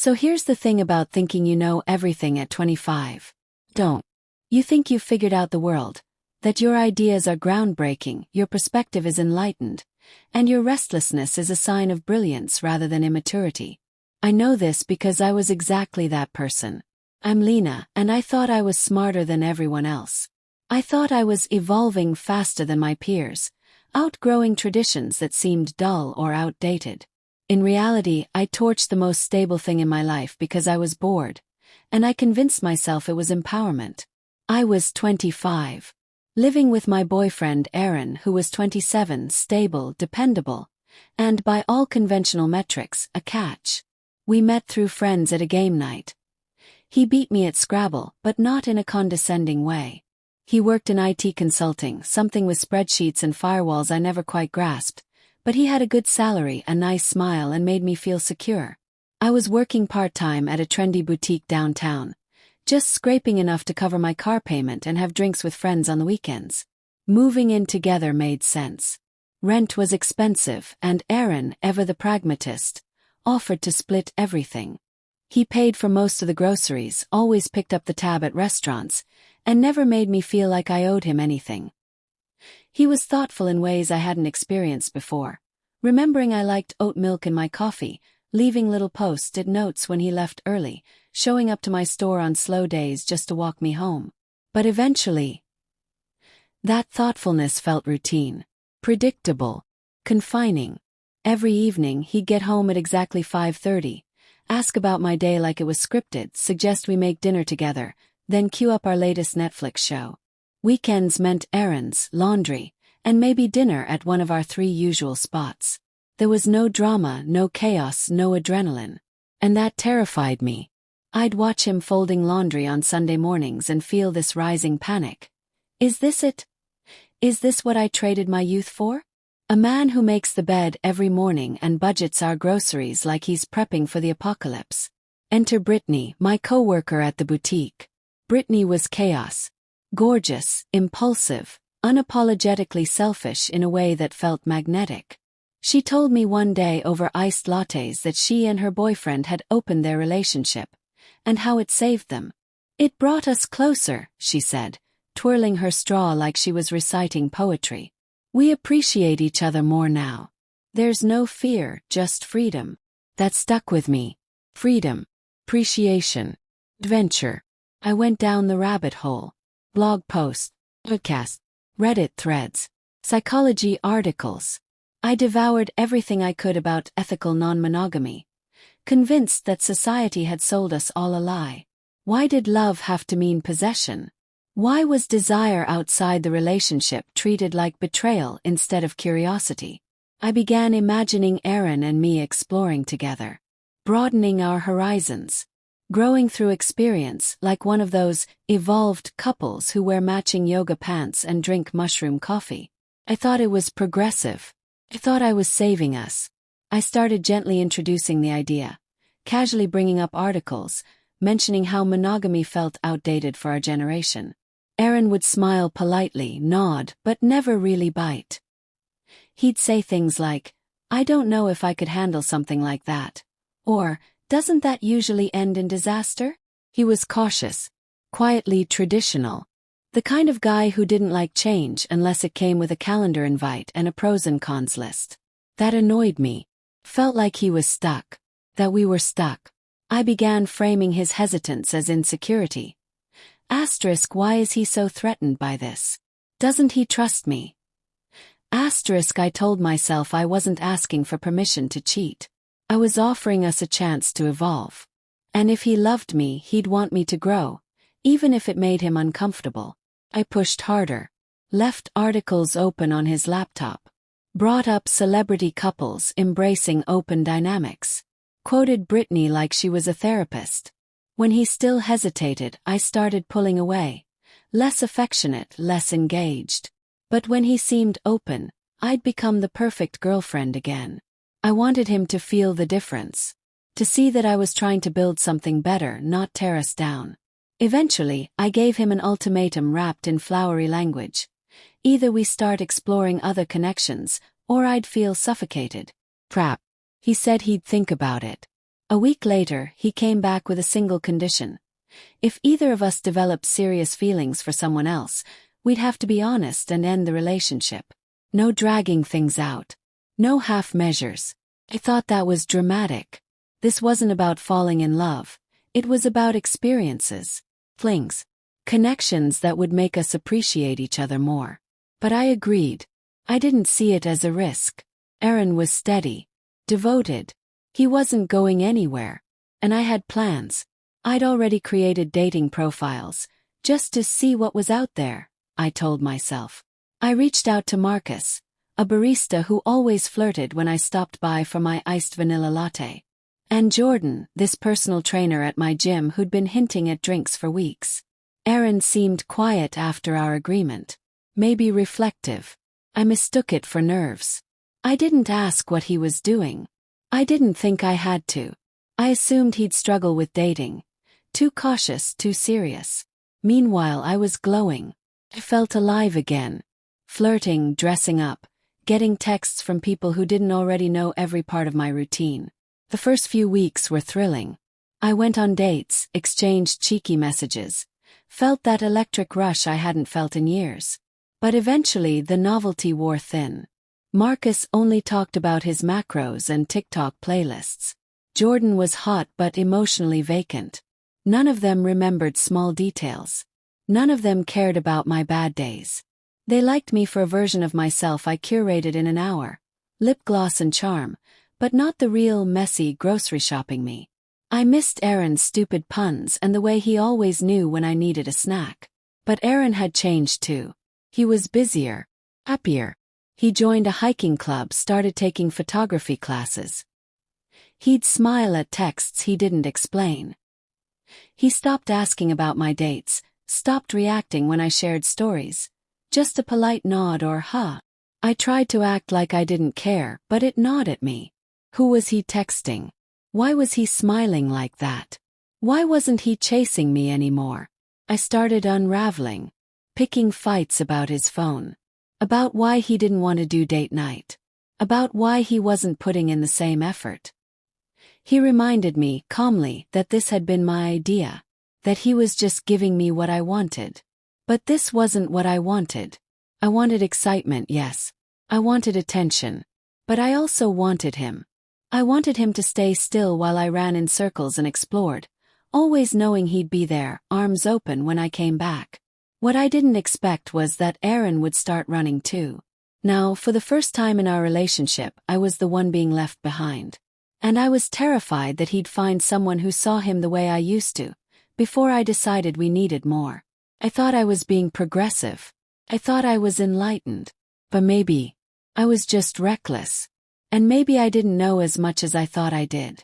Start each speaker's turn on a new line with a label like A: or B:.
A: So here's the thing about thinking you know everything at 25. Don't. You think you've figured out the world, that your ideas are groundbreaking, your perspective is enlightened, and your restlessness is a sign of brilliance rather than immaturity. I know this because I was exactly that person. I'm Lena, and I thought I was smarter than everyone else. I thought I was evolving faster than my peers, outgrowing traditions that seemed dull or outdated. In reality, I torched the most stable thing in my life because I was bored, and I convinced myself it was empowerment. I was 25. Living with my boyfriend Aaron, who was 27, stable, dependable, and by all conventional metrics, a catch. We met through friends at a game night. He beat me at Scrabble, but not in a condescending way. He worked in IT consulting, something with spreadsheets and firewalls I never quite grasped, but he had a good salary, a nice smile, and made me feel secure. I was working part-time at a trendy boutique downtown, just scraping enough to cover my car payment and have drinks with friends on the weekends. Moving in together made sense. Rent was expensive, and Aaron, ever the pragmatist, offered to split everything. He paid for most of the groceries, always picked up the tab at restaurants, and never made me feel like I owed him anything. He was thoughtful in ways I hadn't experienced before, remembering I liked oat milk in my coffee, leaving little post-it notes when he left early, showing up to my store on slow days just to walk me home. But eventually, that thoughtfulness felt routine, predictable, confining. Every evening he'd get home at exactly 5:30, ask about my day like it was scripted, suggest we make dinner together, then cue up our latest Netflix show. Weekends meant errands, laundry, and maybe dinner at one of our 3 usual spots. There was no drama, no chaos, no adrenaline. And that terrified me. I'd watch him folding laundry on Sunday mornings and feel this rising panic. Is this it? Is this what I traded my youth for? A man who makes the bed every morning and budgets our groceries like he's prepping for the apocalypse. Enter Brittney, my co-worker at the boutique. Brittney was chaos. Gorgeous, impulsive, unapologetically selfish in a way that felt magnetic. She told me one day over iced lattes that she and her boyfriend had opened their relationship, and how it saved them. It brought us closer, she said, twirling her straw like she was reciting poetry. We appreciate each other more now. There's no fear, just freedom. That stuck with me. Freedom. Appreciation. Adventure. I went down the rabbit hole. Blog posts, podcasts, Reddit threads, psychology articles. I devoured everything I could about ethical non-monogamy, convinced that society had sold us all a lie. Why did love have to mean possession? Why was desire outside the relationship treated like betrayal instead of curiosity? I began imagining Aaron and me exploring together, broadening our horizons, growing through experience like one of those evolved couples who wear matching yoga pants and drink mushroom coffee. I thought it was progressive. I thought I was saving us. I started gently introducing the idea, casually bringing up articles, mentioning how monogamy felt outdated for our generation. Aaron would smile politely, nod, but never really bite. He'd say things like, "I don't know if I could handle something like that," or, "Doesn't that usually end in disaster?" He was cautious, quietly traditional. The kind of guy who didn't like change unless it came with a calendar invite and a pros and cons list. That annoyed me. Felt like he was stuck. That we were stuck. I began framing his hesitance as insecurity. Asterisk, why is he so threatened by this? Doesn't he trust me? Asterisk, I told myself I wasn't asking for permission to cheat. I was offering us a chance to evolve. And if he loved me, he'd want me to grow, even if it made him uncomfortable. I pushed harder. Left articles open on his laptop. Brought up celebrity couples embracing open dynamics. Quoted Brittney like she was a therapist. When he still hesitated, I started pulling away. Less affectionate, less engaged. But when he seemed open, I'd become the perfect girlfriend again. I wanted him to feel the difference. To see that I was trying to build something better, not tear us down. Eventually, I gave him an ultimatum wrapped in flowery language. Either we start exploring other connections, or I'd feel suffocated. Crap. He said he'd think about it. A week later, he came back with a single condition. If either of us developed serious feelings for someone else, we'd have to be honest and end the relationship. No dragging things out. No half measures. I thought that was dramatic. This wasn't about falling in love. It was about experiences, flings, connections that would make us appreciate each other more. But I agreed. I didn't see it as a risk. Aaron was steady, devoted. He wasn't going anywhere. And I had plans. I'd already created dating profiles, just to see what was out there, I told myself. I reached out to Marcus, a barista who always flirted when I stopped by for my iced vanilla latte. And Jordan, this personal trainer at my gym who'd been hinting at drinks for weeks. Aaron seemed quiet after our agreement. Maybe reflective. I mistook it for nerves. I didn't ask what he was doing. I didn't think I had to. I assumed he'd struggle with dating. Too cautious, too serious. Meanwhile, I was glowing. I felt alive again. Flirting, dressing up, getting texts from people who didn't already know every part of my routine. The first few weeks were thrilling. I went on dates, exchanged cheeky messages, felt that electric rush I hadn't felt in years. But eventually the novelty wore thin. Marcus only talked about his macros and TikTok playlists. Jordan was hot but emotionally vacant. None of them remembered small details. None of them cared about my bad days. They liked me for a version of myself I curated in an hour. Lip gloss and charm, but not the real, messy grocery shopping me. I missed Aaron's stupid puns and the way he always knew when I needed a snack. But Aaron had changed too. He was busier, happier. He joined a hiking club, started taking photography classes. He'd smile at texts he didn't explain. He stopped asking about my dates, stopped reacting when I shared stories. Just a polite nod or huh. I tried to act like I didn't care, but it gnawed at me. Who was he texting? Why was he smiling like that? Why wasn't he chasing me anymore? I started unraveling, picking fights about his phone. About why he didn't want to do date night. About why he wasn't putting in the same effort. He reminded me, calmly, that this had been my idea. That he was just giving me what I wanted. But this wasn't what I wanted. I wanted excitement, yes. I wanted attention. But I also wanted him. I wanted him to stay still while I ran in circles and explored, always knowing he'd be there, arms open when I came back. What I didn't expect was that Aaron would start running too. Now, for the first time in our relationship, I was the one being left behind. And I was terrified that he'd find someone who saw him the way I used to, before I decided we needed more. I thought I was being progressive. I thought I was enlightened. But maybe I was just reckless. And maybe I didn't know as much as I thought I did.